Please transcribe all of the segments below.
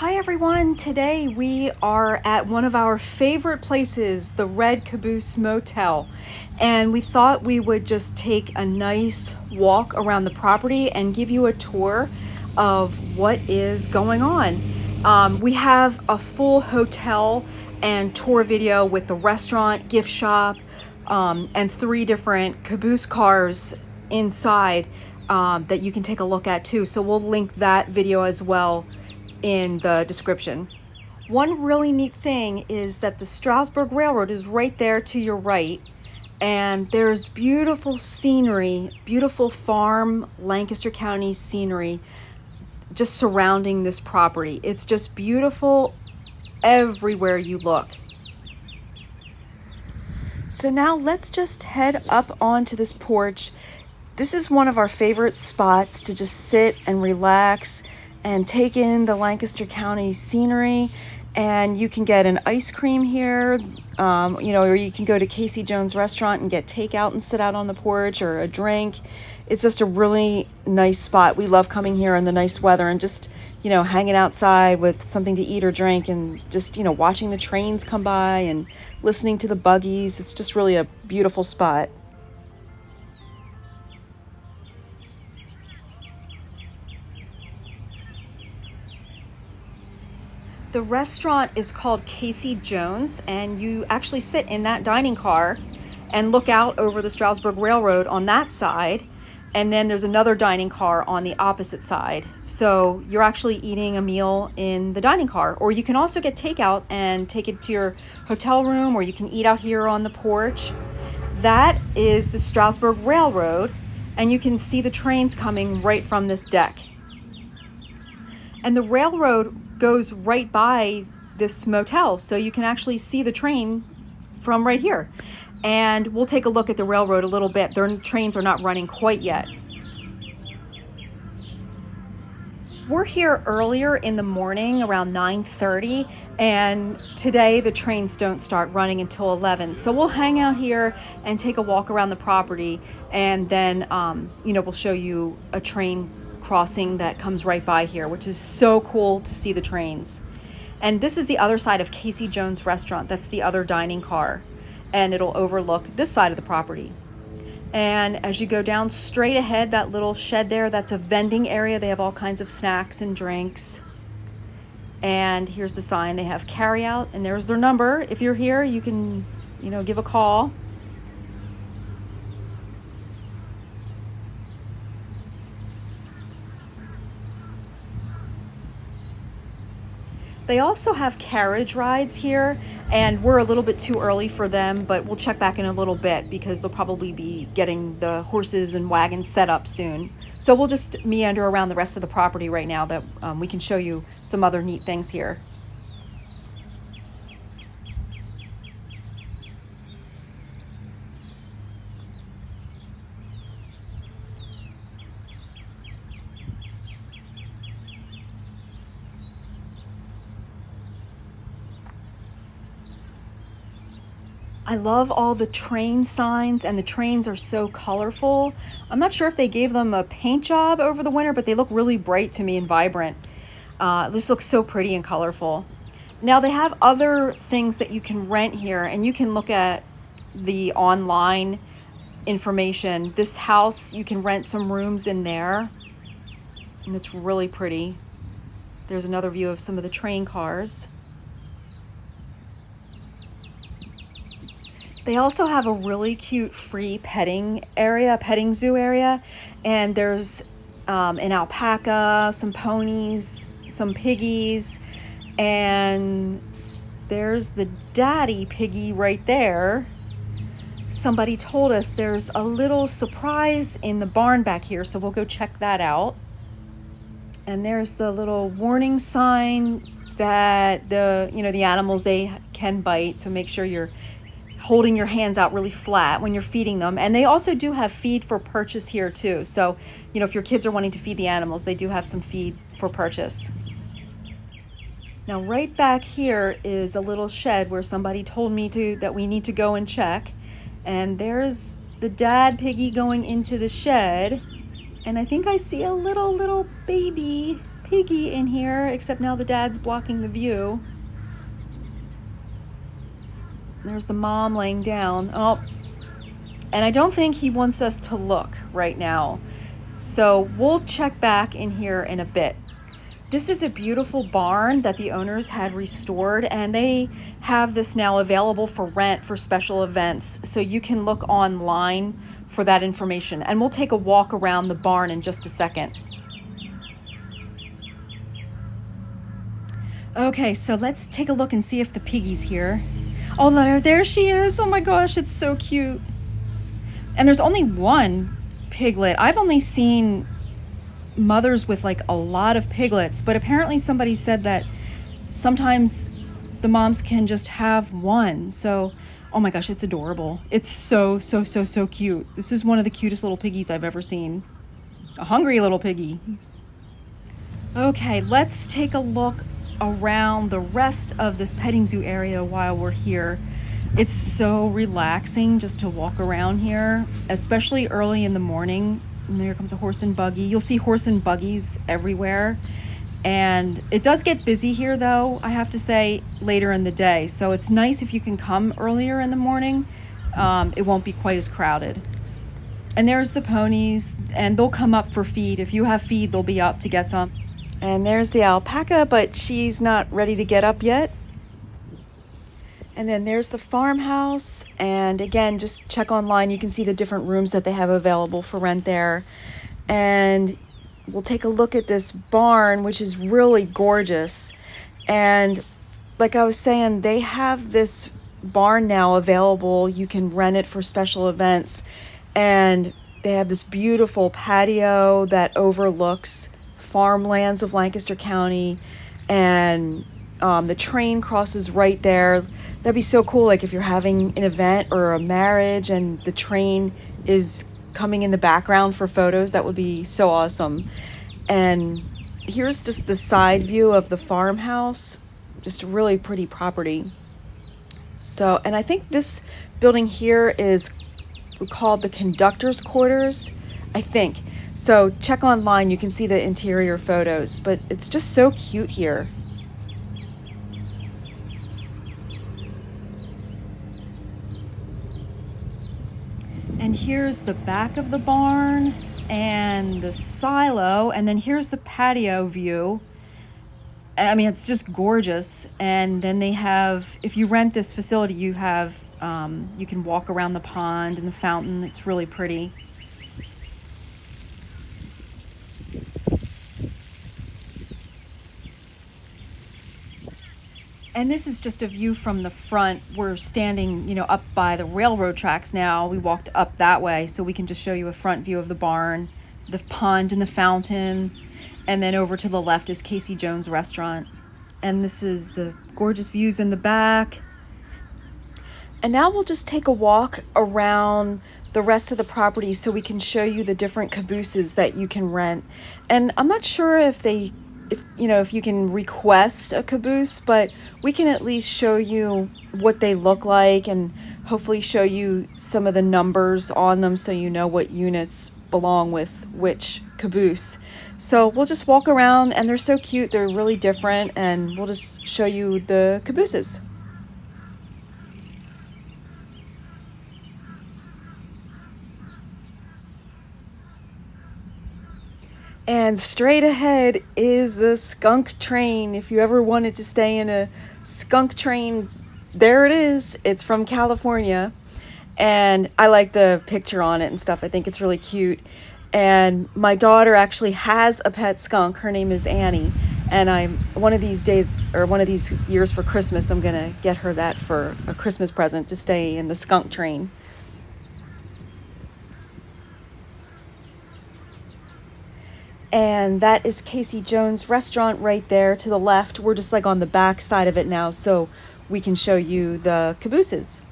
Hi everyone, today we are at one of our favorite places, the Red Caboose Motel, and we thought we would just take a nice walk around the property and give you a tour of what is going on. We have a full hotel and tour video with the restaurant, gift shop, and 3 different caboose cars inside that you can take a look at too. So we'll link that video as well in the description. One really neat thing is that the Strasburg Railroad is right there to your right, and there's beautiful scenery, beautiful farm Lancaster County scenery just surrounding this property. It's just beautiful everywhere you look. So now let's just head up onto this porch. This is one of our favorite spots to just sit and relax and take in the Lancaster County scenery. And you can get an ice cream here, or you can go to Casey Jones restaurant and get takeout and sit out on the porch, or a drink. It's just a really nice spot. We love coming here in the nice weather and just, hanging outside with something to eat or drink, and just, watching the trains come by and listening to the buggies. It's just really a beautiful spot. The restaurant is called Casey Jones, and you actually sit in that dining car and look out over the Strasburg Railroad on that side, and then there's another dining car on the opposite side. So you're actually eating a meal in the dining car, or you can also get takeout and take it to your hotel room, or you can eat out here on the porch. That is the Strasburg Railroad, and you can see the trains coming right from this deck. And the railroad goes right by this motel, so you can actually see the train from right here. And we'll take a look at the railroad a little bit. Their trains are not running quite yet. We're here earlier in the morning, around 9:30, and today the trains don't start running until 11. So we'll hang out here and take a walk around the property, and then we'll show you a train crossing that comes right by here, which is so cool to see the trains. And this is the other side of Casey Jones restaurant. That's the other dining car, and it'll overlook this side of the property. And as you go down straight ahead, that little shed there, that's a vending area. They have all kinds of snacks and drinks. And here's the sign. They have carry out, and there's their number. If you're here, you can give a call. They also have carriage rides here, and we're a little bit too early for them, but we'll check back in a little bit because they'll probably be getting the horses and wagons set up soon. So we'll just meander around the rest of the property right now that we can show you some other neat things here. I love all the train signs, and the trains are so colorful. I'm not sure if they gave them a paint job over the winter, but they look really bright to me and vibrant. This looks so pretty and colorful. Now they have other things that you can rent here, and you can look at the online information. This house, you can rent some rooms in there, and it's really pretty. There's another view of some of the train cars. They also have a really cute free petting area, petting zoo area, and there's an alpaca, some ponies, some piggies, and there's the daddy piggy right there. Somebody told us there's a little surprise in the barn back here, so we'll go check that out. And there's the little warning sign that the animals, they can bite, so make sure you're holding your hands out really flat when you're feeding them. And they also do have feed for purchase here too. So, if your kids are wanting to feed the animals, they do have some feed for purchase. Now, right back here is a little shed where somebody told me that we need to go and check. And there's the dad piggy going into the shed. And I think I see a little baby piggy in here, except now the dad's blocking the view. There's the mom laying down. Oh, and I don't think he wants us to look right now. So we'll check back in here in a bit. This is a beautiful barn that the owners had restored, and they have this now available for rent for special events. So you can look online for that information. And we'll take a walk around the barn in just a second. Okay, so let's take a look and see if the piggy's here. Oh, there she is. Oh my gosh, it's so cute. And there's only one piglet. I've only seen mothers with like a lot of piglets, but apparently somebody said that sometimes the moms can just have one. So, oh my gosh, it's adorable. It's so cute. This is one of the cutest little piggies I've ever seen. A hungry little piggy. Okay, let's take a look around the rest of this petting zoo area while we're here. It's so relaxing just to walk around here, especially early in the morning. And there comes a horse and buggy. You'll see horse and buggies everywhere. And it does get busy here, though, I have to say, later in the day. So it's nice if you can come earlier in the morning. It won't be quite as crowded. And there's the ponies, and they'll come up for feed. If you have feed, they'll be up to get some. And there's the alpaca, but she's not ready to get up yet. And then there's the farmhouse. And again, just check online. You can see the different rooms that they have available for rent there. And we'll take a look at this barn, which is really gorgeous. And like I was saying, they have this barn now available. You can rent it for special events. And they have this beautiful patio that overlooks farmlands of Lancaster County. And the train crosses right there. That'd be so cool, like if you're having an event or a marriage and the train is coming in the background for photos. That would be so awesome. And here's just the side view of the farmhouse. Just a really pretty property. So, and I think this building here is called the conductor's quarters, I think. So check online, you can see the interior photos, but it's just so cute here. And here's the back of the barn and the silo, and then here's the patio view. I mean, it's just gorgeous. And then they have, if you rent this facility, you have, you can walk around the pond and the fountain. It's really pretty. And this is just a view from the front. We're standing, up by the railroad tracks now. We walked up that way, so we can just show you a front view of the barn, the pond and the fountain. And then over to the left is Casey Jones Restaurant. And this is the gorgeous views in the back. And now we'll just take a walk around the rest of the property so we can show you the different cabooses that you can rent. And I'm not sure if you can request a caboose, but we can at least show you what they look like and hopefully show you some of the numbers on them so you know what units belong with which caboose. So we'll just walk around, and they're so cute. They're really different, and we'll just show you the cabooses. And straight ahead is the skunk train. If you ever wanted to stay in a skunk train, there it is. It's from California. And I like the picture on it and stuff. I think it's really cute. And my daughter actually has a pet skunk. Her name is Annie. And one of these years for Christmas, I'm going to get her that for a Christmas present to stay in the skunk train. And that is Casey Jones Restaurant right there to the left. We're just like on the back side of it now, so we can show you the cabooses.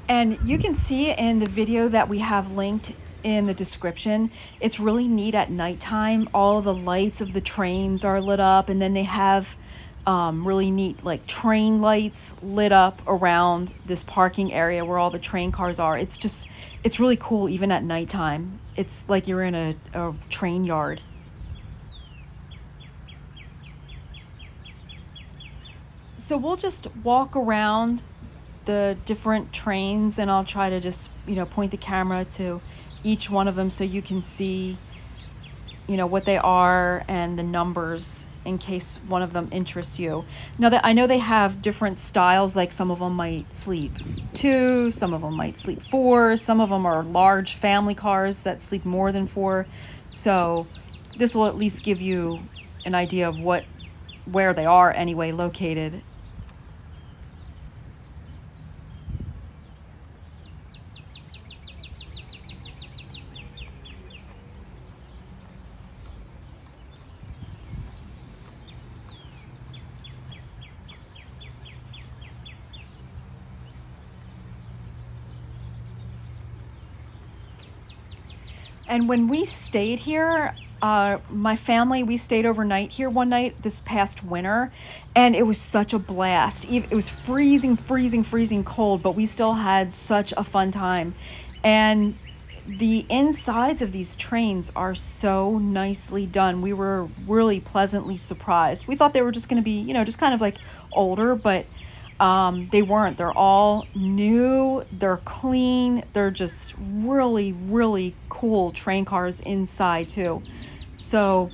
And you can see in the video that we have linked in the description, it's really neat at nighttime. All the lights of the trains are lit up, and then they have really neat like train lights lit up around this parking area where all the train cars are. It's really cool even at nighttime. It's like you're in a train yard. So we'll just walk around the different trains, and I'll try to just, point the camera to each one of them so you can see, what they are and the numbers in case one of them interests you. Now that I know they have different styles, like some of them might sleep 2, some of them might sleep 4, some of them are large family cars that sleep more than 4. So this will at least give you an idea of where they are anyway located. And when we stayed here, my family, we stayed overnight here one night this past winter, and it was such a blast. It was freezing, freezing, freezing cold, but we still had such a fun time. And the insides of these trains are so nicely done. We were really pleasantly surprised. We thought they were just going to be, just kind of like older, but they weren't. They're all new, they're clean, they're just really, really cool train cars inside too. So,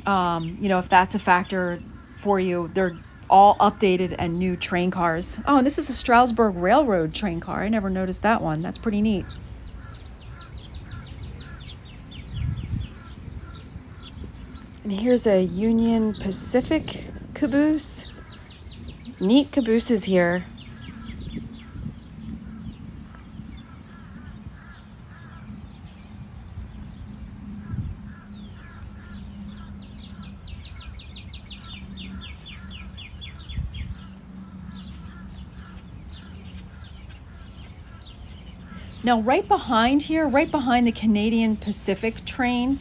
if that's a factor for you, they're all updated and new train cars. Oh, and this is a Strasburg Railroad train car. I never noticed that one. That's pretty neat. And here's a Union Pacific caboose. Neat cabooses here. Now, right behind here, right behind the Canadian Pacific train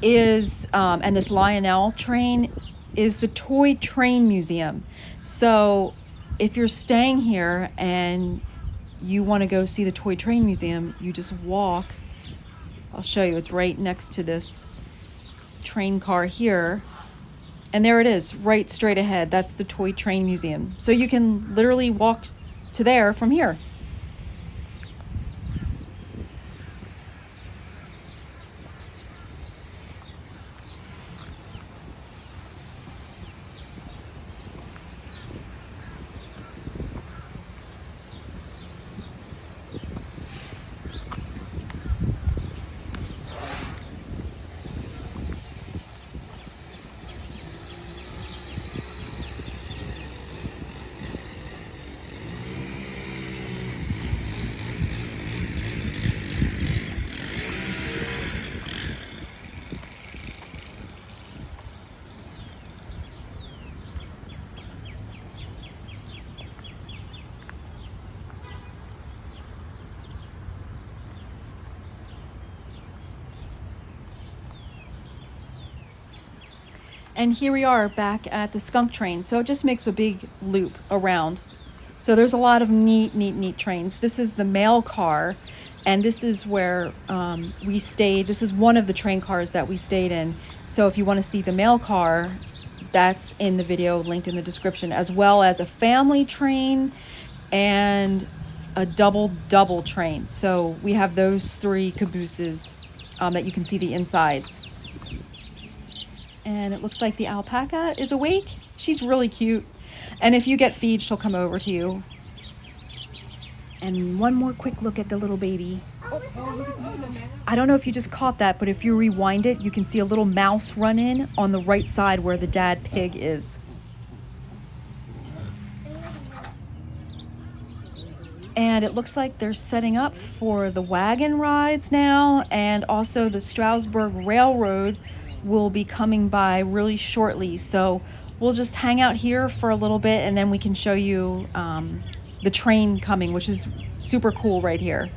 is, and this Lionel train, is the Toy Train Museum. So if you're staying here and you want to go see the Toy Train Museum, you just walk. I'll show you. It's right next to this train car here. And there it is, right straight ahead. That's the Toy Train Museum. So you can literally walk to there from here. And here we are back at the skunk train. So it just makes a big loop around. So there's a lot of neat trains. This is the mail car, and this is where we stayed. This is one of the train cars that we stayed in. So if you want to see the mail car, that's in the video linked in the description, as well as a family train and a double train. So we have those 3 cabooses that you can see the insides. And it looks like the alpaca is awake. She's really cute. And if you get feed, she'll come over to you. And one more quick look at the little baby. I don't know if you just caught that, but if you rewind it, you can see a little mouse run in on the right side where the dad pig is. And it looks like they're setting up for the wagon rides now, and also the Strasburg Railroad will be coming by really shortly. So we'll just hang out here for a little bit, and then we can show you the train coming, which is super cool right here.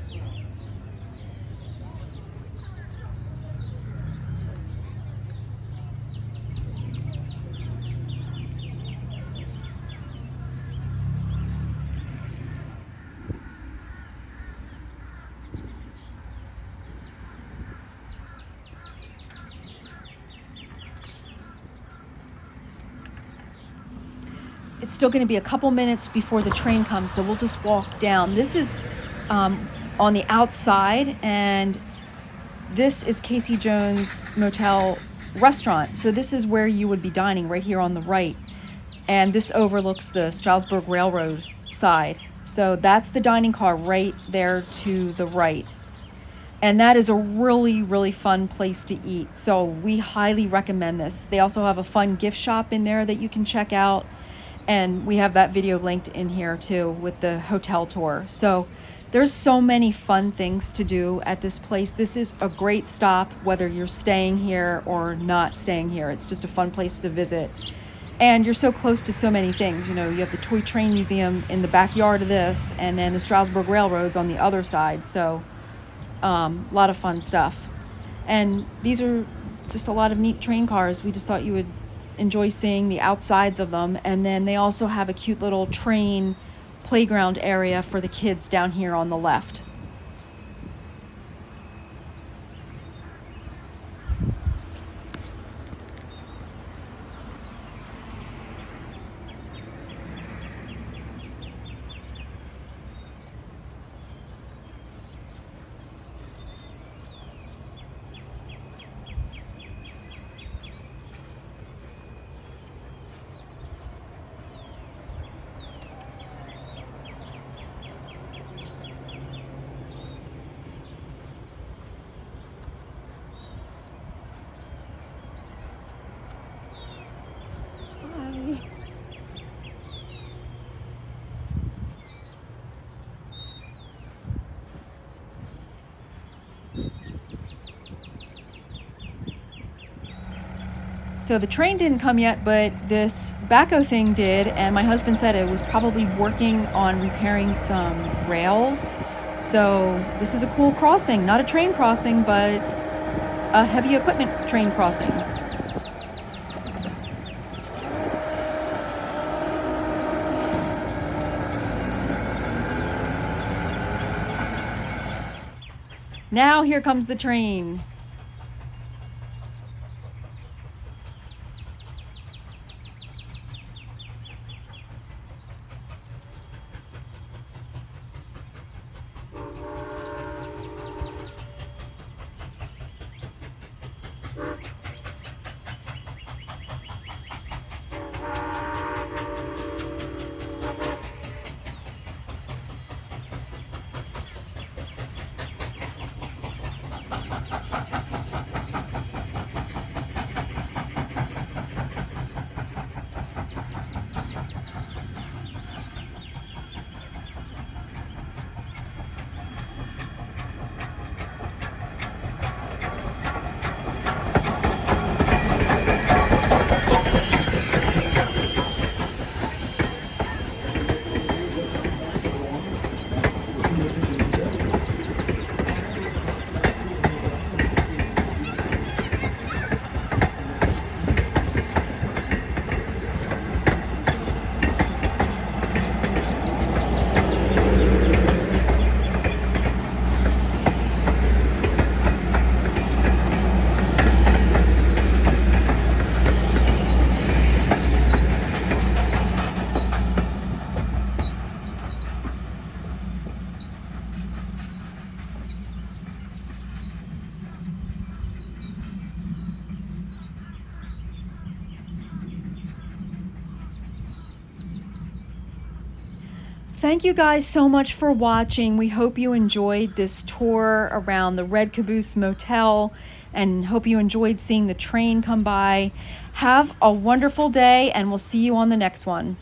it's still going to be a couple minutes before the train comes, so we'll just walk down. This is on the outside, and this is Casey Jones Motel restaurant. So this is where you would be dining, right here on the right. And this overlooks the Strasburg Railroad side. So that's the dining car right there to the right. And that is a really, really fun place to eat. So we highly recommend this. They also have a fun gift shop in there that you can check out. And we have that video linked in here too with the hotel tour. So there's so many fun things to do at this place. This is a great stop, whether you're staying here or not staying here. It's just a fun place to visit. And you're so close to so many things. You know, you have the Toy Train Museum in the backyard of this, and then the Strasburg Railroad's on the other side. So a lot of fun stuff. And these are just a lot of neat train cars. We just thought you would enjoy seeing the outsides of them. And then they also have a cute little train playground area for the kids down here on the left. So the train didn't come yet, but this backhoe thing did, and my husband said it was probably working on repairing some rails. So this is a cool crossing, not a train crossing, but a heavy equipment train crossing. Now here comes the train. Thank you guys so much for watching. We hope you enjoyed this tour around the Red Caboose Motel and hope you enjoyed seeing the train come by. Have a wonderful day, and we'll see you on the next one.